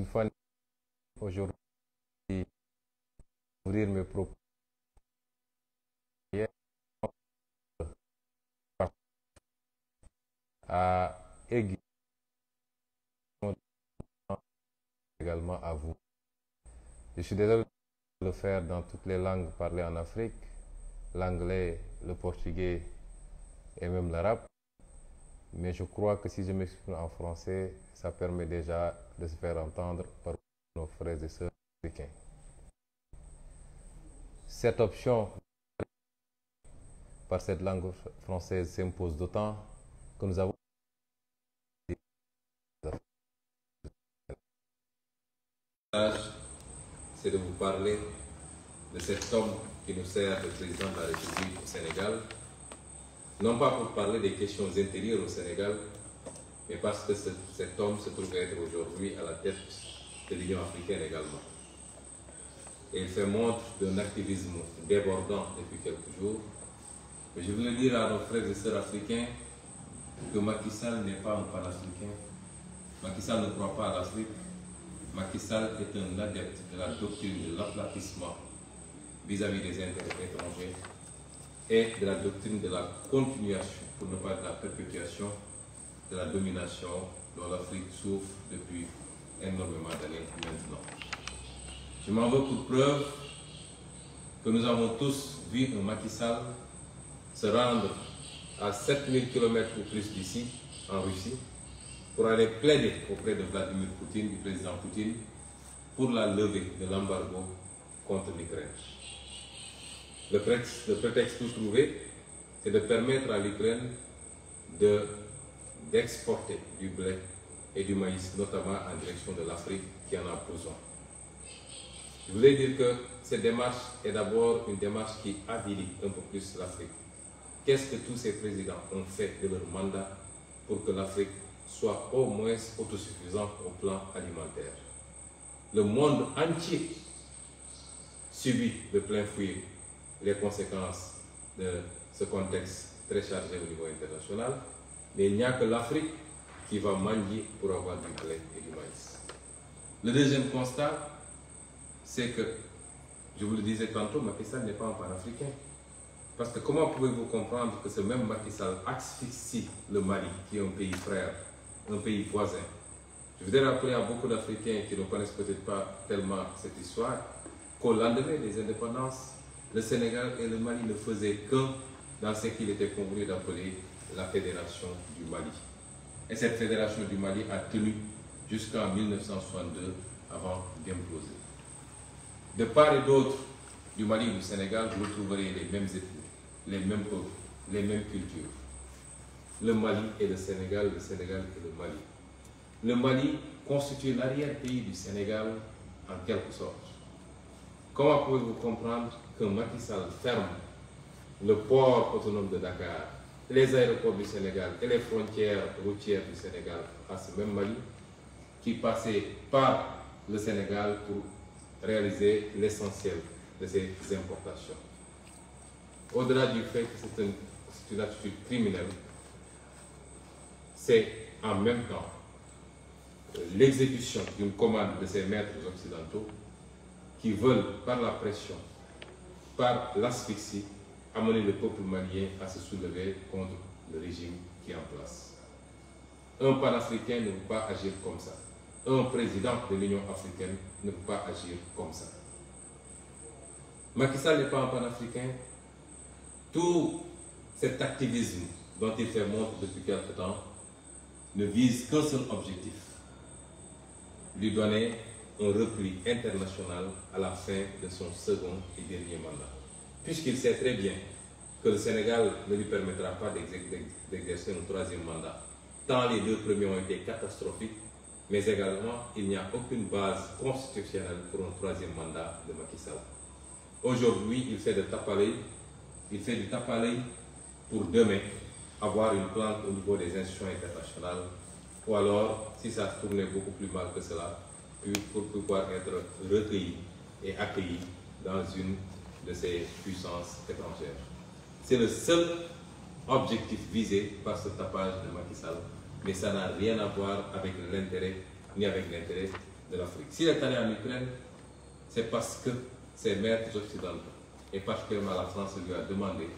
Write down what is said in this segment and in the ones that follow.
une fois aujourd'hui ouvrir mes propos à aiguiller également à vous. Je suis désolé de le faire dans toutes les langues parlées en Afrique, l'anglais, le portugais et même l'arabe. Mais je crois que si je m'exprime en français, ça permet déjà de se faire entendre par nos frères et sœurs africains. Cette option par cette langue française s'impose d'autant que nous avons c'est de vous parler de cet homme qui nous sert de président de la République au Sénégal, non pas pour parler des questions intérieures au Sénégal, mais parce que cet homme se trouve être aujourd'hui à la tête de l'Union africaine également. Et il fait montre d'un activisme débordant depuis quelques jours. Mais je voulais dire à nos frères et sœurs africains que Macky Sall n'est pas un panafricain. Macky Sall ne croit pas à l'Afrique. Macky Sall est un adepte de la doctrine de l'aplatissement vis-à-vis des intérêts étrangers et de la doctrine de la continuation, pour ne pas dire de la perpétuation, de la domination dont l'Afrique souffre depuis énormément d'années maintenant. Je m'en veux pour preuve que nous avons tous vu un Macky Sall se rendre à 7000 km ou plus d'ici, en Russie, pour aller plaider auprès de Vladimir Poutine, du président Poutine, pour la levée de l'embargo contre l'Ukraine. Le prétexte tout trouvé, c'est de permettre à l'Ukraine d'exporter du blé et du maïs, notamment en direction de l'Afrique qui en a besoin. Je voulais dire que cette démarche est d'abord une démarche qui avilit un peu plus l'Afrique. Qu'est-ce que tous ces présidents ont fait de leur mandat pour que l'Afrique soit au moins autosuffisante au plan alimentaire? Le monde entier subit de plein fouet les conséquences de ce contexte très chargé au niveau international, mais il n'y a que l'Afrique qui va mendier pour avoir du blé et du maïs. Le deuxième constat, c'est que, je vous le disais tantôt, Macky Sall n'est pas un panafricain. Parce que comment pouvez-vous comprendre que ce même Macky Sall asphyxie le Mali, qui est un pays frère, un pays voisin? Je voudrais rappeler à beaucoup d'Africains qui ne connaissent peut-être pas tellement cette histoire, qu'au lendemain des indépendances, le Sénégal et le Mali ne faisaient qu'un dans ce qu'il était convenu d'appeler la Fédération du Mali. Et cette Fédération du Mali a tenu jusqu'en 1962 avant d'imploser. De part et d'autre du Mali et du Sénégal, vous trouverez les mêmes ethnies, les mêmes peuples, les mêmes cultures. Le Mali et le Sénégal et le Mali. Le Mali constitue l'arrière-pays du Sénégal en quelque sorte. Comment pouvez-vous comprendre que Macky Sall ferme le port autonome de Dakar, les aéroports du Sénégal et les frontières routières du Sénégal à ce même Mali, qui passait par le Sénégal pour réaliser l'essentiel de ces importations? Au-delà du fait que c'est une attitude criminelle, c'est en même temps l'exécution d'une commande de ces maîtres occidentaux qui veulent, par la pression, par l'asphyxie, amener le peuple malien à se soulever contre le régime qui est en place. Un panafricain ne peut pas agir comme ça. Un président de l'Union africaine ne peut pas agir comme ça. Macky Sall n'est pas un panafricain. Tout cet activisme dont il fait montre depuis quelque temps ne vise qu'un seul objectif: lui donner un repli international à la fin de son second et dernier mandat. Puisqu'il sait très bien que le Sénégal ne lui permettra pas d'exercer un troisième mandat, tant les deux premiers ont été catastrophiques, mais également il n'y a aucune base constitutionnelle pour un troisième mandat de Macky Sall. Aujourd'hui, il fait du tape-à-l'œil pour demain avoir une plante au niveau des institutions internationales, ou alors, si ça se tournait beaucoup plus mal que cela, pour pouvoir être recueilli et accueilli dans une de ces puissances étrangères. C'est le seul objectif visé par ce tapage de Macky Sall, mais ça n'a rien à voir avec l'intérêt, ni avec l'intérêt de l'Afrique. S'il est allé en Ukraine, c'est parce que ses maîtres occidentaux, et particulièrement la France, lui a demandé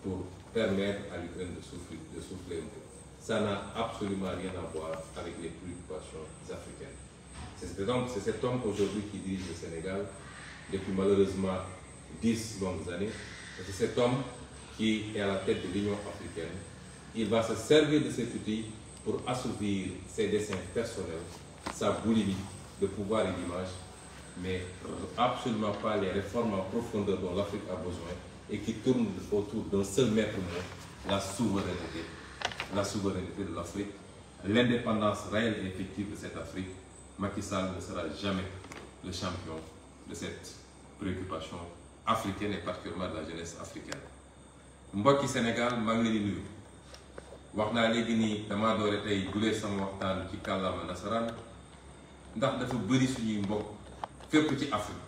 pour permettre à l'Ukraine de souffler un peu. Ça n'a absolument rien à voir avec les préoccupations africaines. C'est cet homme aujourd'hui qui dirige le Sénégal depuis malheureusement 10 longues années. C'est cet homme qui est à la tête de l'Union africaine. Il va se servir de cet outil pour assouvir ses desseins personnels, sa boulimie de pouvoir et d'image, mais absolument pas les réformes en profondeur dont l'Afrique a besoin et qui tournent autour d'un seul maître mot, la souveraineté. La souveraineté de l'Afrique, l'indépendance réelle et effective de cette Afrique. Macky Sall ne sera jamais le champion de cette préoccupation africaine et particulièrement de la jeunesse africaine. mbokki Sénégal maa ngi leen di nuyu wax naa léegi nii damaa doore tey gulee sama waxtaan ci kàllaama nasaraan ndax dafa bëri suñuy mbokk fépp ci Afrique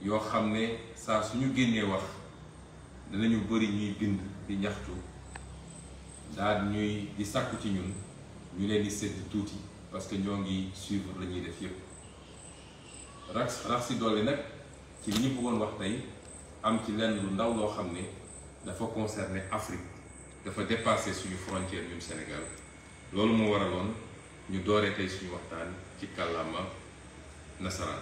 yoo xam ne saa suñu génnee wax danañu bëri ñuy bind di ñaxtu daal ñuy di sàkku ci ñun ñu leen di sedd tuuti parce que ñoo ngi suivre la ñuy def yépp rax si doole nag ci li ñu bëggoon wax tey am ci lenn lu ndaw loo xam ne dafa concerner Afrique dafa dépasser suñu frontière ñun Sénégal loolu moo waraloon ñu dooree tey suñu waxtaan ci kàllaama nasaraan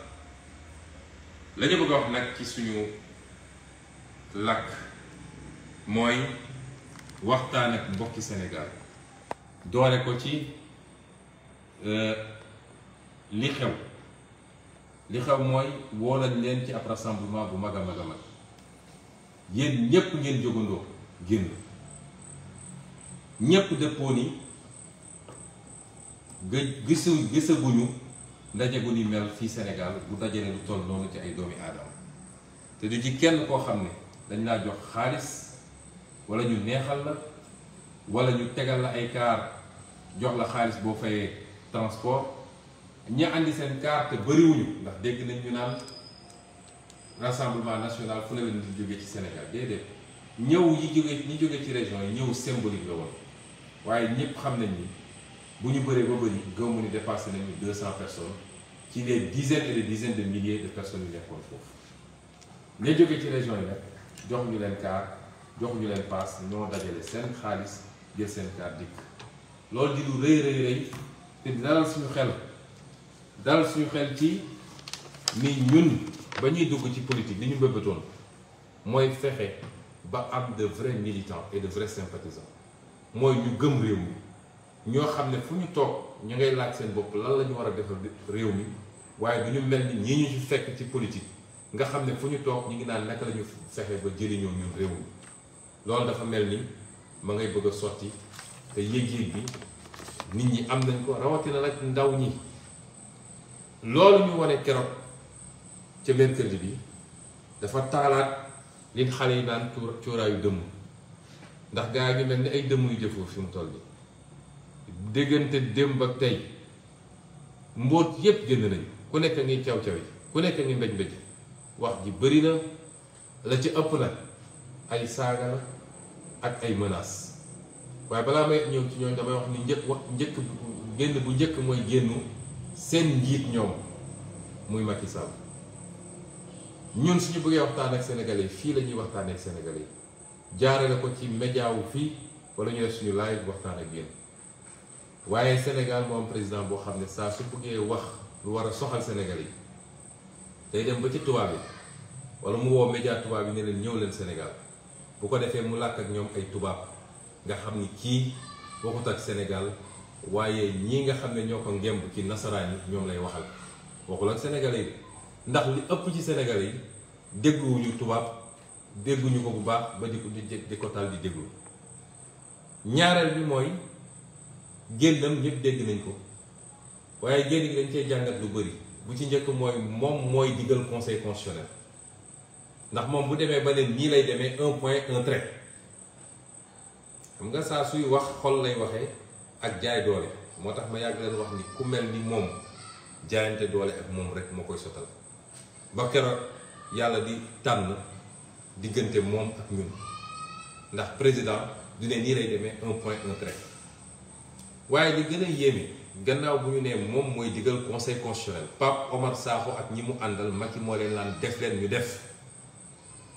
la ñu bëgg a wax nag ci suñu làkk mooy waxtaan ak mbokki Sénégal doore ko ci li xew mooy woo nañ leen ci ab rassemblement bu mag a mag a mag yéen ñépp ngeen jógandoo génn ñépp dëppoo ni gisaguñu ndaje bu ni mel fii Sénégal bu dajale lu toll noonu ci ay doomi aadama te du ci kenn koo xam ne dañ laa jox xaalis wala ñu neexal la wala ñu tegal la ay kaar jox la xaalis boo fayee transport ña andi seen kaar te bëriwuñu ndax dégg nañ ñu naan rassemblement national fu ne la di jóge ci Sénégal déedéet ñëw ñi jóge ci région yi ñëw symbolique la woon waaye ñëpp xam nañ ni bu ñu bëree ba bëri gëmu ni dépassé nañu 200 personnes ci les dizaines et des dizaines de milliers de personnes yu nekkoon foofu ña jóge ci région yi nag jox ñu leen kaar jox ñu leen paas ñoo dajale seen xaalis jël seen kaar dikk loolu di lu rëy te dalal suñu xel ci ni ñun ba ñuy dugg ci politique li ñu bëbbatoon mooy fexe ba am de vrais militants et de vrais sympathisants mooy ñu gëm réew mi ñoo xam ne fu ñu toog ñu ngay laaj seen bopp lan la ñu war a defal réew mi waaye du ñu mel ni ñii ñu ci fekk ci politique nga xam ne fu ñu toog ñu ngi naan naka la ñu fexe ba jëriñoo ñun réew mi loolu dafa mel ni ma ngay bëgg a sotti te yëg-yëg bi nit ñi am nañ ko rawatina nag ndaw ñi loolu ñu wane keroog ca mercredi bi dafa taalaat li xale yi naan cuuraayu dëmm ndax gaa yi mel ni ay dëmm yu jëfoo fi mu toll nii déggante démb ak tey mbóot yépp génn nañu ku nekk ngi caw yi ku nekk ngi mbéj mbéj wax ji bëri na la ci ëpp nag ay saaga la ak ay menaces waaye balaa may ñëw ci ñooñu damay wax ni génn bu njëkk mooy génnu seen njiit ñoom muy Macky Sall ñun suñu bëggee waxtaan ak sénégalais fii la ñuy waxtaan ak sénégalais jaarale ko ci média wu fii wala ñu def suñu live waxtaan ak yéen waaye Sénégal moo am président boo xam ne saa su bëggee wax lu war a soxal sénégalais yi day dem ba ci tubaab yi wala mu woo média tubaab yi ne leen ñëw leen Sénégal bu ko defee mu làkk ak ñoom ay tubaab nga xam ni kii waxut ak Sénégal waaye ñii nga xam ne ñoo ko ngemb ci nasaraan yi ñoom lay waxal waxul ak sénégalais yi ndax li ëpp ci sénégalais yi dégluwuñu tubaab dégguñu ko bu baax ba di ko tal di déglu ñaareel bi mooy génnam ñëpp dégg nañ ko waaye génn gi dañ cee jàngat lu bëri bu ci njëkk mooy moom mooy digal conseil constitutionnel ndax moom bu demee ba ne nii lay demee un point un trait xam nga saa suy wax xol lay waxee ak jaay doole moo tax ma yàgg leen wax ni ku mel ni moom jaayante doole ak moom rek moo koy sotal ba keroog yàlla di tànn diggante moom ak ñun ndax président du ne nii lay demee un point un trait waaye li gën a yéeme gannaaw bu ñu nee moom mooy digal conseil constitutionnel Pape Omar Sakho ak ñi mu àndal Macky moo leen laan def leen ñu def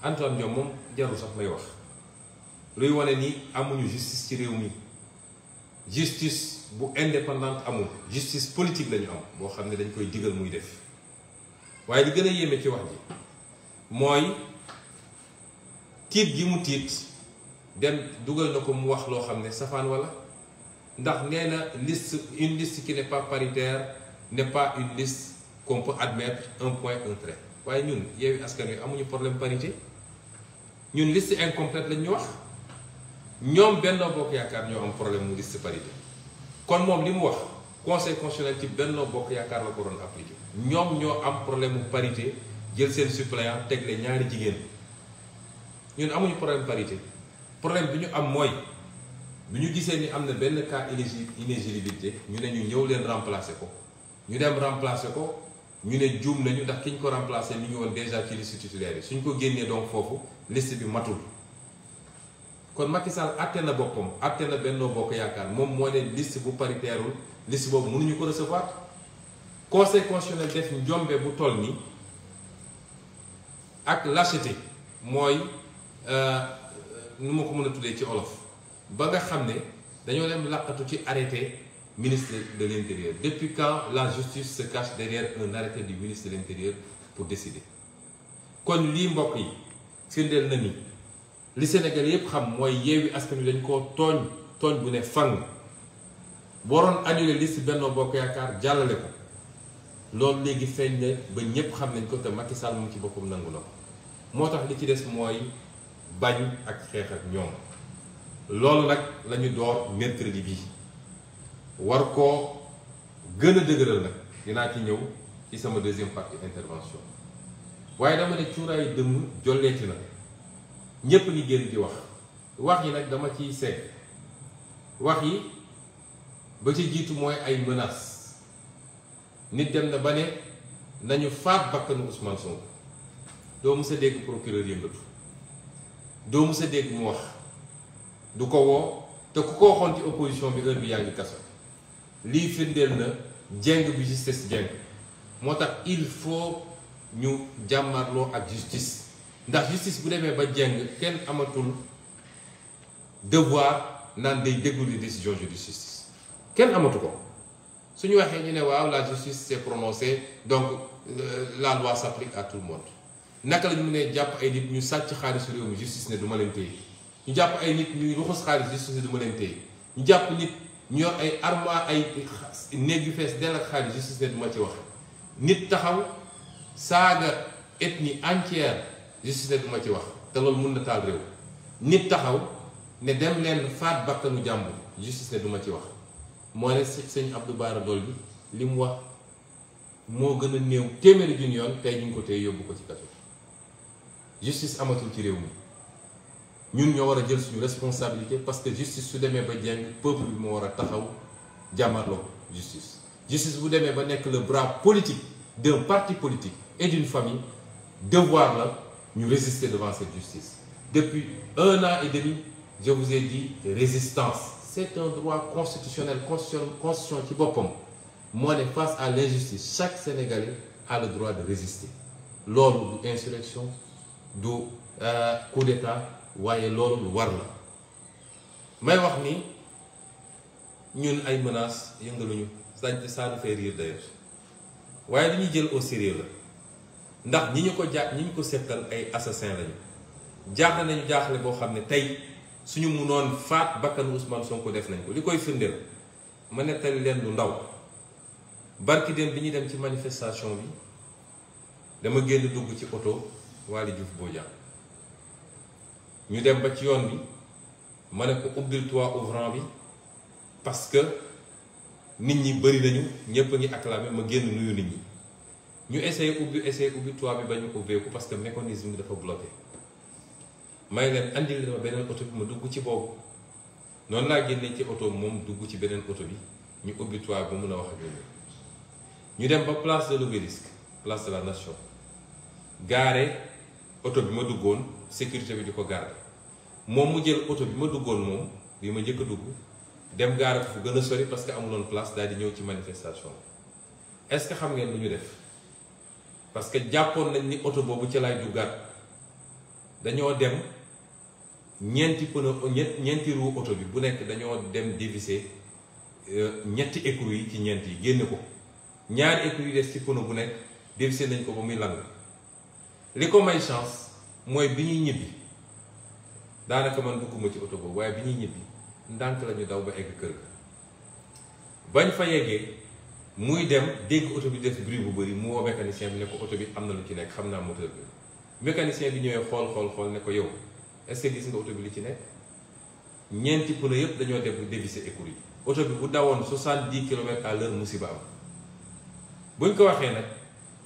Antoine Diome moom jarul sax may wax luy wane ni amuñu justice ci réew mi justice bu indépendante amul justice politique lañu am boo xam ne dañ koy digal muy def waaye li gën a yéeme ci wax ji mooy tiit gi mu tiit dem dugal na ko mu wax loo xam ne safaan wala ndax nee na liste une liste qui n'est pas paritaire n'est pas une liste qu'on peut admettre un point un trait waaye ñun Yewwi Askan Wi amuñu problème parité ñun liste incomplète lañ ñu wax ñoom Benno Bokk Yaakaar ñoo am problème mu liste parité kon moom li mu wax conseil constitutionnel ci Benno Bokk Yaakaar la ko doon appliqué ñoom ñoo am problème mu parité jël seen suppléant tegle ñaari jigéen ñun amuñu problème parité problème bi ñu am mooy bi ñu gisee ni am na benn cas inéligibilité ñu ne ñu ñëw leen remplacer ko ñu dem remplacer ko ñu ne juum nañu ndax ki ñu ko remplacer mi ngi woon déjà ci liste titulaire yi suñ ko génnee donc foofu liste bi matul kon Macky Sall àtte na boppam àtte na Benno Bokk Yaakaar moom moo ne liste bu paritairul liste boobu mënuñu ko recevoir conseil constitutionnel def njombe bu toll ni ak lâcheté mooy nu ma ko mën a tuddee ci olof ba nga xam ne dañoo dem làqatu ci arrêté ministre de l'Intérieur. Depuis quand la justice se cache derrière un arrêté du ministre de l'Intérieur pour décider? kon lii mbokk yi firndeel na ni li Sénégal yépp xam mooy Yewwi Askan Wi dañ koo tooñ bu ne fang waroon annuler liste Benno Bokk Yaakaar jàllale ko loolu léegi feeñ ne ba ñépp xam nañ ko te Macky Sall moom ci boppam nangu na ko moo tax li ci des mooy bañ ak xeex ak ñoom loolu nag lañu door mercredi bi war koo gën a dëgëral nag dinaa ci ñëw ci sama deuxième partie intervention waaye dama ne cuuraayu dëmm jolleeti na ñépp ngi génn di wax yi nag dama ciy seeg wax yi ba ci jiitu mooy ay menaces nit dem na ba ne nañu faat bakkanu Ousmane Sonko doo mës a dégg procureur yëngatu doo mës a dégg mu wax du ko woo te ku ko waxoon ci opposition bi heure bi yaa ngi kaso lii firndeel na jeng bi justice jeng moo tax il faut ñu jàmmarloo ak justice ndax justice bu demee ba jeng kenn amatul devoir naan day déglu di décision de justice kenn amatu ko suñu waxee ñu ne waaw la justice s'est prononcée donc la loi s'applique à tout le monde naka la ñu mënee jàpp ay nit ñu sàcc xaalisu réew mi justice ne du ma leen téye ñu jàpp ay nit ñuy ruxus xaalis justice ne du ma leen téye ñu jàpp nit ñu yor ay armoire ay néeg yu fees dell ak xaalis justice ne du ma ci wax nit taxaw saaga ethnie entière justice ne du ma ci wax te loolu mun na taal réew nit taxaw ne dem leen faat bakkanu jàmbur justice ne du ma ci wax moo ne sëñ Abdou Bara Dolly li mu wax moo gën a néew téeméeri junni yoon tey ñu ngi ko tey yóbbu ko ci kaso justice amatul ci réew mi ñun ñoo war a jël suñu responsabilité parce que justice su demee ba jeng peuple bi moo war a taxaw jàmmarloo justice justice bu demee ba nekk le bras politique d'un parti politique et d'une famille devoir la ñu résister devant cette justice depuis 1 an et demi je vous ai dit résistance c'est un droit constitutionnel constitution ci boppam moo ne face à l'injustice chaque Sénégalais a le droit de résister loolu du insurrection du coup d'état waaye loolu lu war la may wax ni ñun ay menaces yëngaluñu ça nous fait rire d'ailleurs waaye li ñuy jël au sérieux la ndax ñi ñu ko seqal ay assassins lañu jaaxle nañu jaaxle boo xam ne tey suñu munoon faat bakkanu Ousmane Sonko def nañ ko li koy firndeel ma nettali leen lu ndaw barki dem bi ñuy dem ci manifestation bi dama génn dugg ci oto Waly Diouf Bodiang ñu dem ba ci yoon bi ma ne ko ubbil toit ouvrant bi parce que nit ñi bëri nañu ñëpp a ngi acclamé ma génn nuyu nit ñi ñu essayé ubbi toit bi ba ñu ubbeeku parce que mécanisme bi dafa bloqué may leen andil leen ma beneen oto bi ma dugg ci boobu noonu laa génnee ci oto moom dugg ci beneen oto bi ñu ubbi toit ba mun a wax ak ñu dem ba place de l'Obélisque place de la Nation gaare oto bi ma duggoon sécurité bi di ko garder moom mu jël oto bi ma duggoon moom bi ma njëkk a dugg dem gaara fu gën a sori parce que amuloon place daal di ñëw ci manifestation est-ce que xam ngeen lu ñu def parce que jàppoon nañ ni oto boobu ca lay duggaat dañoo dem ñeenti pneu ñeenti roue oto bi bu nekk dañoo dem dévisser ñetti écrou yi ci ñeent yi génne ko ñaari écrou yi des ci pneu bu nekk dévisser nañ ko ba muy lang li ko may chance mooy bi ñuy ñibbi daanaka man dugguma ci oto boobu waaye bi ñuy ñibbi ndànk lañu daw ba egg kër ga bañ fa yeggee muy dem dégg oto bi def bruit bu bëri mu woo mécanicien bi ne ko oto bi am na lu ci nekk xam naa moteur bi mécanicien bi ñëwee xool ne ko yow est-ce que gis nga oto bi li ci nekk ñeenti pneu yëpp dañoo def dévisser écrou yi oto bi bu dawoon 70 km à l'heure musiba am buñ ko waxee nag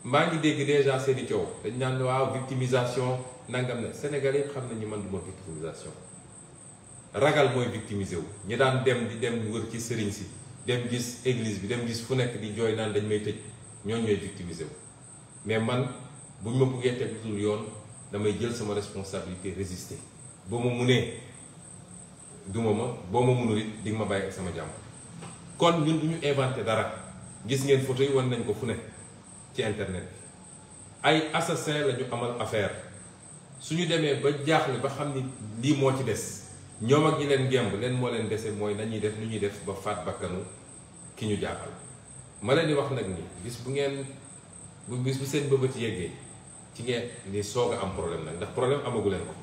maa ngi dégg déjà seeni coow dañ naan waaw victimisation nangam ne Sénégal yëpp xam nañu man du ma victimisation ragal mooy victimisé wu ñu daan dem wër ci sëriñ si dem gis église bi dem gis fu nekk di jooy naan dañ may tëj ñooñu ñooy victimisé wu mais man buñ ma buggee teg lu yoon damay jël sama responsabilité résister boo ma munee duma ma boo ma munul it di nga ma bàyyi ak sama jàmm kon ñun du ñu inventé dara gis ngeen photo yi wan nañ ko fu ne ci internet bi ay assassin la ñu amal affaire suñu demee ba jaaxle ba xam ni lii moo ci des ñoom ak ñi leen gemb leen moo leen dese mooy nañuy def nu ñuy def ba faat bakkanu ki ñu jaaxal ma leen di wax nag ni bis bu seen bëbët yeggee ci ngeen ni soog a am problème nag ndax problème amagu leen ko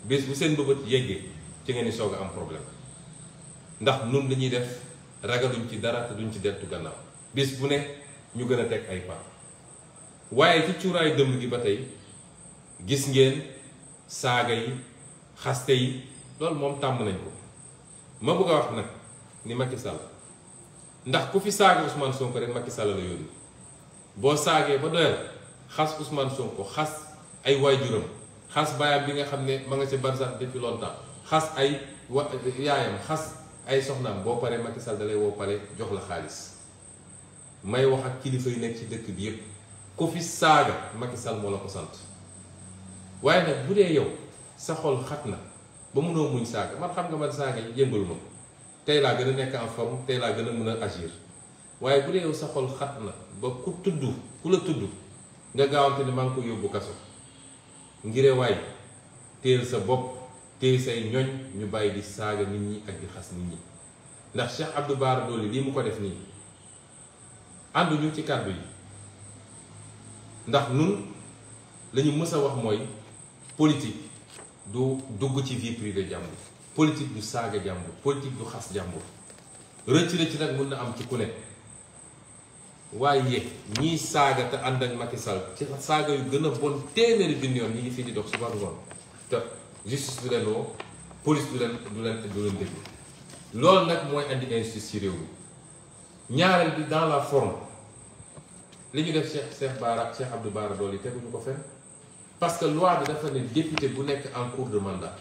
bis bu seen bëbët yeggee ci ngeen ni soog a am problème ndax nun li ñuy def ragaluñ ci dara te duñ ci deltu gannaaw bis bu ne ñu gën a teg ay pas waaye ci cuuraayu dëmb gi ba tey gis ngeen saaga yi xaste yi loolu moom tàmm nañ ko ma bëgg a wax nag ni Macky Sall ndax ku fi saaga Ousmane Sonko rek Macky Sall la yónni boo saagee ba doyal xas Ousmane Sonko xas ay waajuram xas baayam bi nga xam ne ma nga ci barsax depuis longtemps xas ay yaayam xas ay soxnaam boo paree Macky Sall dalay woo pare jox la xaalis may wax ak kilifa yi nekk ci dëkk bi yépp ku fi saaga Macky Sall moo la ko sant waaye nag bu dee yow sa xol xat na ba mënoo muñ saaga man xam nga man saaga yi yëngalu ma tey laa gën a nekk en forme tey laa gën a mën a agir waaye bu dee yow sa xol xat na ba ku la tudd nga gaawante ne maa ngi ko yóbbu kaso ngire waay téel sa bopp téel say ñoñ ñu bàyyi di saaga nit ñi ak di xas nit ñi ndax Cheikh Abdou Bara Dolly lii mu ko def nii ànduñu ci kàddu yi ndax nun lañu mës a wax mooy politique du dugg ci vie privée jàmbur politique du saaga jàmbur politique du xas jàmbur rëcc nag mën na am ci ku ne waaye ñiy saaga te ànd ak Macky Sall ci saaga yu gën a bon téeméeri junni yoon ñi ngi fii di dox suba ngoon te justice du leen woo police du leen déglu loolu nag mooy andi injustice ci réew mi ñaareel bi dans la forme li ñu def Cheikh Abdou Bara Dolly teguñu ko fenn parce que loi bi dafa ne député bu nekk en cours de mandat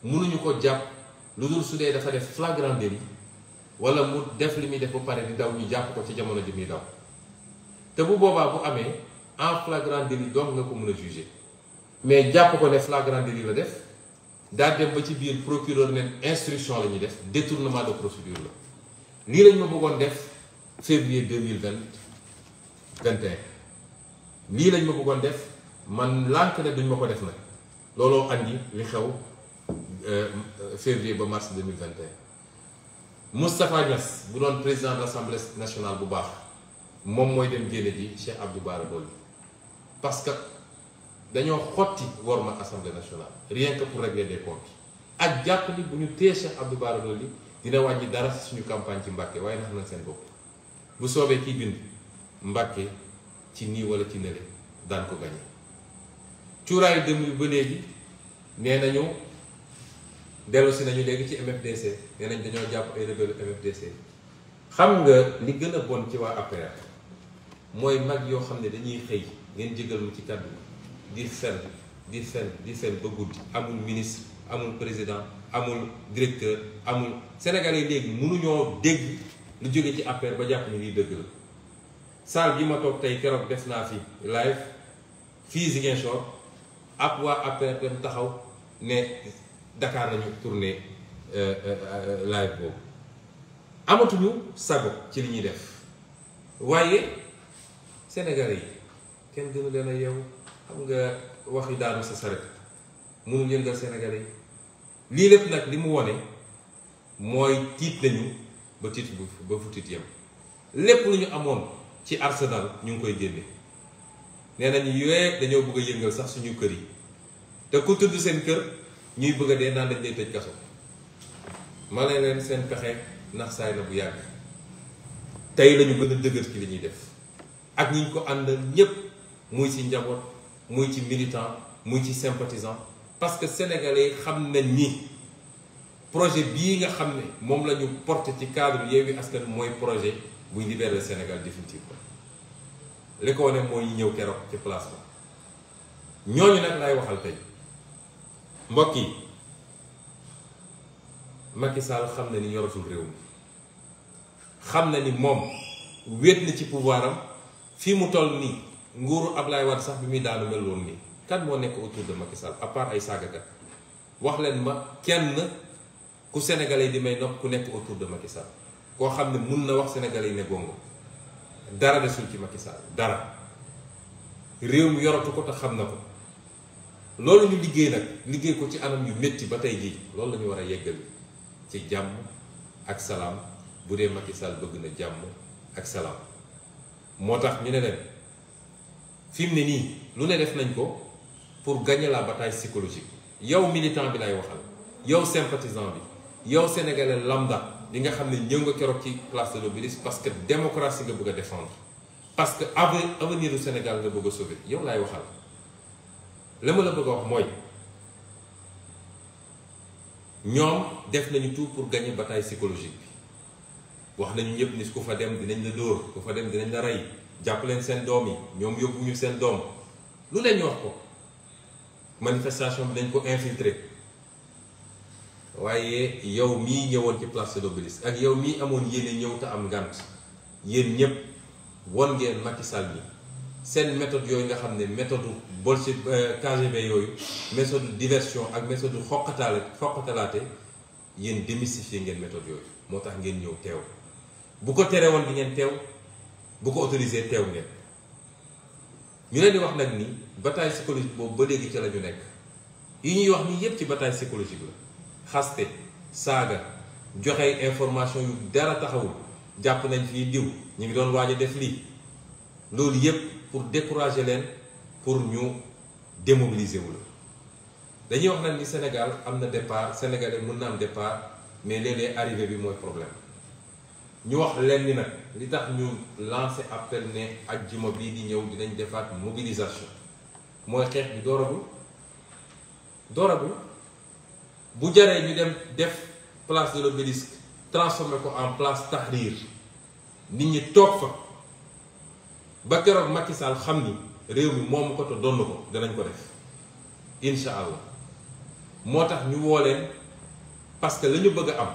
mënuñu ko jàpp lu dul su dee dafa def flagrant délit wala mu def li muy def ba pare di daw ñu jàpp ko ci jamono ji muy daw te bu boobaa bu amee en flagrant délit donc nga ko mën a juger mais jàpp ko ne flagrant délit la def daa dem ba ci biir procureur ne instruction la ñuy def détournement de procédure la lii lañ ma bëggoon def février 2021 lii lañ ma bëggoon def man lànk ne duñ ma ko def nag looloo andi li xew février ba mars 2021 Moustapha Niass bu doon président de l'Assemblée nationale bu baax moom mooy dem génne ji Cheikh Abdou Bara Dolly parce que dañoo xotti worma Assemblée nationale rien que pour régler des comptes ak jàpp ni bu ñu téye Cheikh Abdou Bara Dolly dina wàññi dara suñu campagne ci Mbàkke waaye nax nañ seen bopp bu soobee kiy bind Mbàkke ci nii wala ci nële daan ko gañe cuuraayu dem bi ba léegi nee nañu dellu si nañu léegi ci MFDC nee nañ dañoo jàpp ay rebelle MFDC xam nga li gën a bon ci waa APR mooy mag yoo xam ne dañuy xëy ngeen jégal mu ci kàddu di fen ba guddi amul ministre amul président amul directeur amul Sénégalais yi léegi mënuñoo dégg lu jóge ci APR ba jàpp ni lii dëgg la salle bi ma toog tey keroog def naa fi live fii Ziguinchor ak waa APR dem taxaw ne Dakar nañu tourné live boobu amatuñu sago ci li ñuy def waaye Sénégalais yi kenn gënu leen a yeewu xam nga wax yi daanu sa saret mënul yëngal Sénégalais yi lii lépp nag li mu wone mooy tiit nañu ba tiit ba fu tiit yem lépp lu ñu amoon ci arsenal ñu ngi koy génne nee nañu yooyu dañoo bëgg a yëngal sax suñu kër yi te ku tudd seen kër ñuy bëgg a dee naan dañ lay tëj kaso ma ne leen seen pexe ndax saay na bu yàgg tey lañu gën a dëgër ci li ñuy def ak ñi ñu ko àndal ñépp muy ci njaboot muy ci militant muy ci sympathisant parce que sénégalais xam nañ ni projet bii nga xam ne moom la ñu porté ci cadre Yewwi Askan mooy projet buy libérer le Sénégal définitivement li ko wane mooy ñëw keroog ci place ba ñooñu nag laay waxal tey mbokk yi Macky Sall xam na ni yoratul réew mi xam na ni moom wéet na ci pouvoir am fii mu toll nii nguuru Ablaye Wade sax bi muy daanu mel woon nii kan moo nekk autour de Macky Sall à part ay saagakat wax leen ma kenn ku sénégalais di may nopp ku nekk autour de Macky Sall koo xam ne mun na wax sénégalais yi ne gongo dara desul ci Macky Sall dara réew mi yoratu ko te xam na ko loolu ñu liggéey nag liggéey ko ci anam yu métti ba tey jii loolu la ñu war a yeggali ci jàmm ak salaam bu dee Macky Sall bëgg na jàmm ak salaam moo tax ñu ne leen fi mu ne nii lu ne def nañ ko pour gagner la bataille psychologique yow militant bi lay waxal yow sympathisant bi yow sénégalais lambda li nga xam ne ñëw nga keroog ci place de l'Obélisque parce que démocratie nga bëgg a défendre parce que avenir du Sénégal nga bëgg a sauver yow laay waxal la ma la bëgg a wax mooy ñoom def nañu tout pour gagner bataille psychologique bi wax nañu ñëpp ni ku fa dem dinañ la dóor ku fa dem dinañ la rey jàpp leen seen doom yi ñoom yóbbuñu seen doom lu leen ñu wax ko manifestation bi dañ ko infiltrer waaye yow mii ñëwoon ci place de l'Obélisque ak yow mii amoon yéene ñëw te am ngànt yéen ñëpp won ngeen Macky Sall bi seen méthode yooyu nga xam ne méthode bolche KGB yooyu méthode diversion ak méthode xoqatalaate yéen démystifier ngeen méthode yooyu moo tax ngeen ñëw teew bu ko tere woon di ngeen teew bu ko autorisé teew ngeen ñu leen di wax nag ni bataille psychologique boobu ba léegi ca la ñu nekk yi ñuy wax nii yépp ci bataille psychologique la xaste saaga joxe information yu dara taxawul jàpp nañ fii diw ñu ngi doon waaj a def lii loolu yépp pour décourager leen pour ñu démobiliser wu la dañuy wax nag ni Sénégal am na départ sénégalais mën na am départ mais léeg-léeg arrivé bi mooy problème ñu wax leen ni nag li tax ñu lancé appel ne ajjuma bii di ñëw dinañ defaat mobilisation mooy xeex bi dooragul bu jaree ñu dem def place de l'Obélisque transformé ko en place Tahrir nit ñi toog fa ba keroog Macky Sall xam ni réew mi moomu ko te donn ko danañ ko def incha allah moo tax ñu woo leen parce que la ñu bëgg a am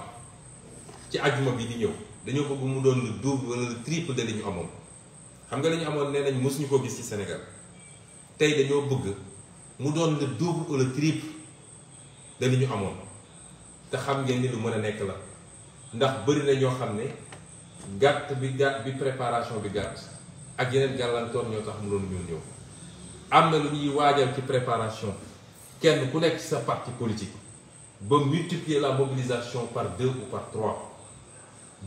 ci ajjuma bi di ñëw dañoo bëgg mu doon le double wala le triple de li ñu amoon xam nga li ñu amoon nee nañ mosuñu ko gis ci Sénégal tey dañoo bëgg mu doon le double ou le triple de li ñu amoon te xam ngeen ni lu mën a nekk la ndax bëri na ñoo xam ne gàtt bi préparation bi gàtt ak yeneen gàllankoor ñoo tax mënoon ñëw am na lu ñuy waajal ci préparation kenn ku nekk ci sa parti politique ba multiplier la mobilisation par 2 ou par 3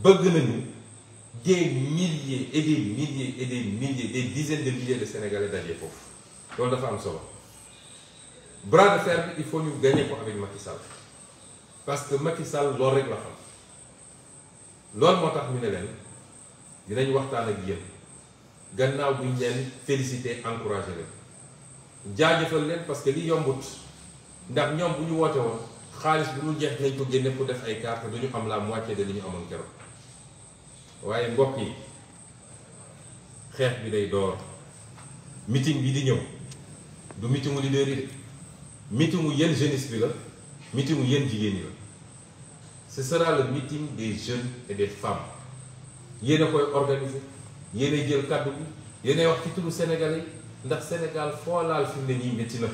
bëgg nañu des milliers et des milliers et des milliers des dizaines de milliers de Sénégalais daje foofu loolu dafa am solo bras de fer bi il faut ñu gagner ko avec Macky Sall parce que Macky Sall loolu rek la xam loolu moo tax ñu ne leen dinañ waxtaan ak yéen gannaaw bu ñu leen féliciter encourager leen jaajëfal leen parce que li yombut ndax ñoom bu ñu woote woon xaalis bu dul jeex nañ ko génne pour def ay carte du ñu am la moitié de li ñu amoon keroog waaye mbokk yi xeex bi day door meeting bi di ñëw du meetingu leader yi de meetingu yéen jeunesse bi la meetingu yéen jigéen ñi la ce sera le meeting des jeunes et des femmes yéen a koy organiser yéen a jël kàddu bi yéen a wax ci turu Sénégalais ndax Sénégal foo laal fi mu ne nii métti na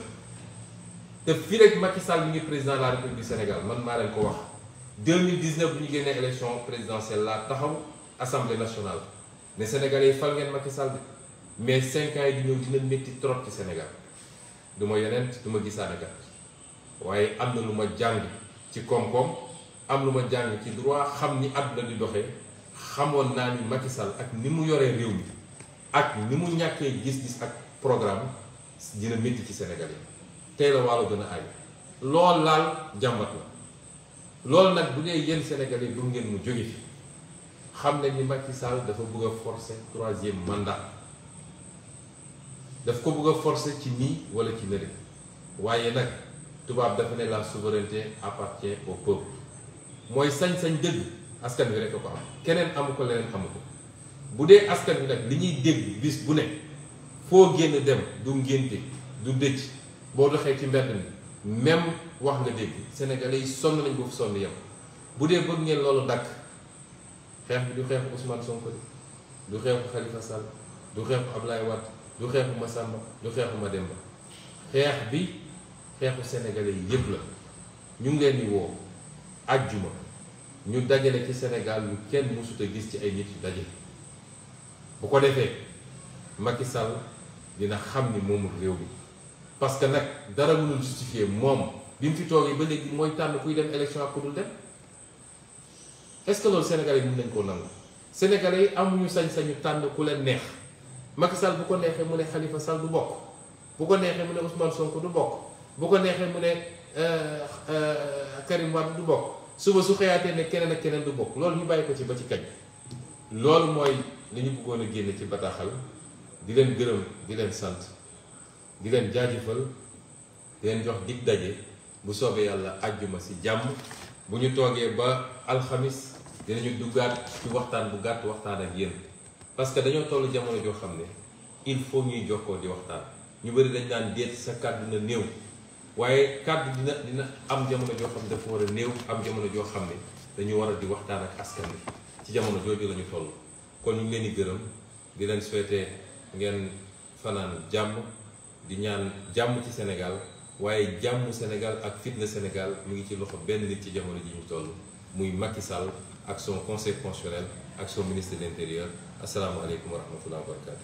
te fii rek Macky Sall mi ngi président de la République du Sénégal man maa leen ko wax 2019 bu ñu génnee élection présidentielle laa taxaw assemblée nationale ne Sénégalais yi fal ngeen Macky Sall mais 5 ans yi di ñëw dina métti trop ci Sénégal du ma yeneen du ma gisaane kat waaye am na lu ma jàng ci koom-koom am lu ma jàng ci droit xam ni àdduna di doxee xamoon naa ni Macky Sall ak ni mu yoree réew mi ak ni mu ñàkkee gis-gis ak programme dina métti ci Sénégal yi tey la waalo gën a aay lool laal jàmbat la loolu nag bu dee yéen Sénégalais bu ngeen mu jóge fi xam ne ni Macky Sall dafa bëgg a forcer 3e mandat daf ko bëgg a forcer ci nii wala ci nële waaye nag tubaab dafa ne la souveraineté appartient au peuple mooy sañ-sañ dëgg askan wi rek a ko am keneen amu ko leneen amu ko bu dee askan wi nag li ñuy dégg bis bu ne foo génn dem du ngénte du dëj boo doxee ci mbedd mi même wax nga dégg Sénégalais yi sonn nañ boofu sonn yem bu dee bëgg ngeen loolu dakk xeex bi du xeexu Ousmane Sonko du xeexu Khalifa Sall du xeexu Ablaye Wade du xeexu Massamba du xeexu Mademba xeex bi xeexu Sénégalais yi yépp la ñu ngi leen di woo ajjuma ñu dajale ci Sénégal lu kenn mësut a gis ci ay nit yu dajale bu ko defee Macky Sall dina xam ni moomul réew mi parce que nag dara mënul justifier moom bi mu fi toogee ba léegi mooy tànn kuy dem élection ak ku dul dem est-ce que loolu Sénégalais yi mën nañ koo nangu Sénégalais yi amuñu sañ-sañu tànn ku leen neex Macky Sall bu ko neexee mu ne Khalifa Sall du bokk bu ko neexee mu ne Ousmane Sonko du bokk bu ko neexee mu ne Karim Wade du bokk suba su xëyaatee ne keneen ak keneen du bokk loolu ñu bàyyi ko ci ba ci kañ loolu mooy li ñu bëggoon a génne ci bataaxal di leen gërëm di leen sant di leen jaajëfal di leen jox dig daje bu soobee yàlla àjjuma si jàmm bu ñu toogee ba alxamis dinañu duggaat ci waxtaan bu gàtt waxtaan ak yéen parce que dañoo toll jamono joo xam ne il faut ñuy jokkoo di waxtaan ñu bëri dañ daan déet sa kàddu na néew waaye kàddu dina am jamono joo xam ne dafa war a néew am jamono joo xam ne dañu war a di waxtaan ak askan wi ci jamono jooju la ñu toll kon ñu ngi leen di gërëm di leen souhaiter ngeen fanaan jàmm di ñaan jàmm ci Sénégal waaye jàmm Sénégal ak fitna Sénégal mu ngi ci loxo benn nit ci jamono ji ñu toll muy Macky Sall ak son conseil constitutionnel ak son ministre de l'intérieur asalaamaaleykum wa rahmatulah wa barakatu